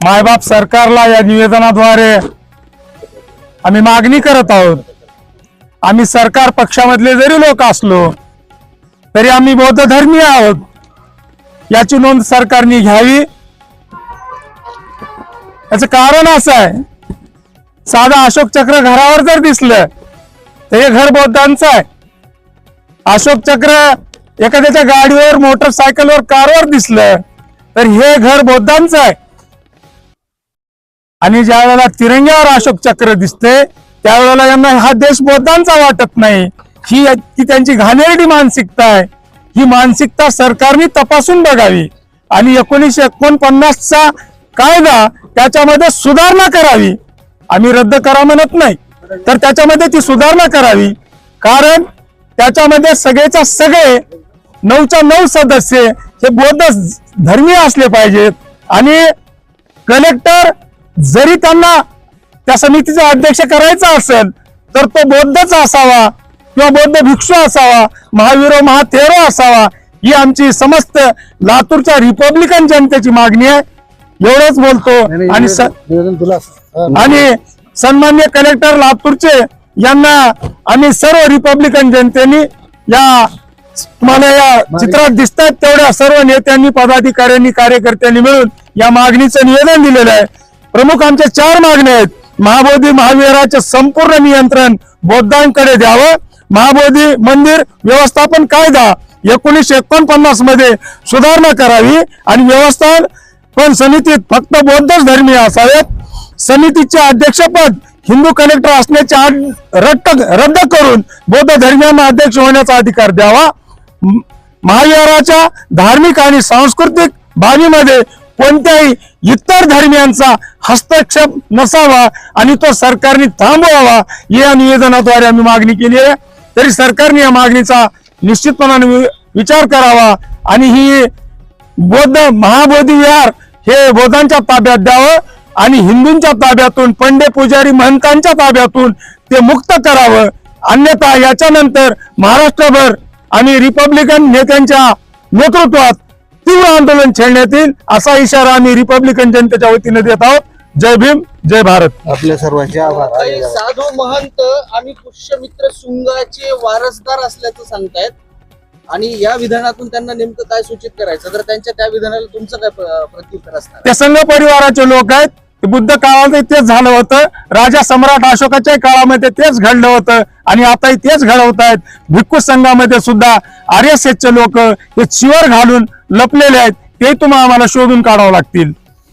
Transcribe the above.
मायबाप सरकारला या निवेदनाद्वारे आम्ही मागणी करत आहोत। आम्ही सरकार पक्षामधले जरी लोक असलो तरी आम्ही बौद्ध धर्मीय आहोत, याची नोंद सरकारने घ्यावी। याचं कारण असं आहे, साधा अशोक चक्र घरावर जर दिसलं तर हे घर बौद्धांचं आहे। अशोक चक्र एखाद्याच्या गाडीवर, मोटरसायकलवर, कारवर दिसलं तर हे घर बौद्धांचं आहे। आणि ज्या वेळेला तिरंग्यावर अशोक चक्र दिसते त्यावेळेला यांना हा देश बौद्धांचा वाटत नाही। ही त्यांची घाणेरडी मानसिकता आहे। ही मानसिकता सरकारने तपासून बघावी आणि 1949चा कायदा त्याच्यामध्ये सुधारणा करावी। आम्ही रद्द करा म्हणत नाही, तर त्याच्यामध्ये ती सुधारणा करावी। कारण त्याच्यामध्ये सगळेच्या सगळे 9च्या 9 सदस्य हे बौद्ध धर्मीय असले पाहिजेत। आणि कलेक्टर जरी त्यांना त्या समितीचा अध्यक्ष करायचा असेल तर तो बौद्धच असावा किंवा बौद्ध भिक्षू असावा, महावीरो महाथेरो असावा, ही आमची समस्त लातूरच्या रिपब्लिकन जनतेची मागणी आहे। एवढंच बोलतो आणि सन्माननीय कलेक्टर लातूरचे यांना आम्ही सर्व रिपब्लिकन जनतेने या तुम्हाला या चित्रात दिसतात तेवढ्या सर्व नेत्यांनी, पदाधिकाऱ्यांनी, कार्यकर्त्यांनी मिळून या मागणीचं निवेदन दिलेलं आहे। प्रमुख आमच्या 4 मागण्या आहेत। महाबोधी महाविहाराचे संपूर्ण नियंत्रण बौद्धांकडे द्यावं, महाबोधी मंदिर व्यवस्थापन कायदा 1949 मध्ये सुधारणा करावी आणि व्यवस्थापन समितीत फक्त बौद्धच धर्मीय असावेत। समितीचे अध्यक्षपद हिंदू कलेक्टर असण्याचे रद्द करून बौद्ध धर्मीयांना अध्यक्ष होण्याचा अधिकार द्यावा। महाविहाराच्या धार्मिक आणि सांस्कृतिक बाबीमध्ये कोणत्याही इतर धर्मियांचा हस्तक्षेप नसावा आणि तो सरकारने थांबवावा, या निवेदनाद्वारे आम्ही मागणी केली आहे। तरी सरकारने या मागणीचा निश्चितपणाने विचार करावा आणि ही बौद्ध महाबोधी विहार हे बौद्धांच्या ताब्यात द्यावं आणि हिंदूंच्या ताब्यातून, पंडे पुजारी महंतांच्या ताब्यातून ते मुक्त करावं। अन्यथा याच्यानंतर महाराष्ट्रभर आणि रिपब्लिकन नेत्यांच्या नेतृत्वात तीव्र आंदोलन छेडण्यात येईल, असा इशारा आम्ही रिपब्लिकन जनतेच्या वतीने देत आहोत। जय भीम, जय भारत। आपल्या सर्वांचे आभार। साधू महंत आणि पुष्यमित्र शुंगाचे वारसदार असल्याचं सांगतायत आणि या विधानातून त्यांना नेमकं काय सूचित करायचं, तर त्यांच्या त्या विधानाला तुमचं काय प्रत्युत्तर असणार? ते संघ परिवाराचे लोक आहेत। बुद्ध काळामध्ये तेच झालं होतं, राजा सम्राट अशोकाच्या काळामध्ये तेच घडलं होतं आणि आताही तेच घडवत आहेत। भिक्खू संघामध्ये सुद्धा RSSचे लोक हे चिवर घालून लपलेले आहेत, ते तुम्हाला आम्हाला शोधून काढावं लागतील।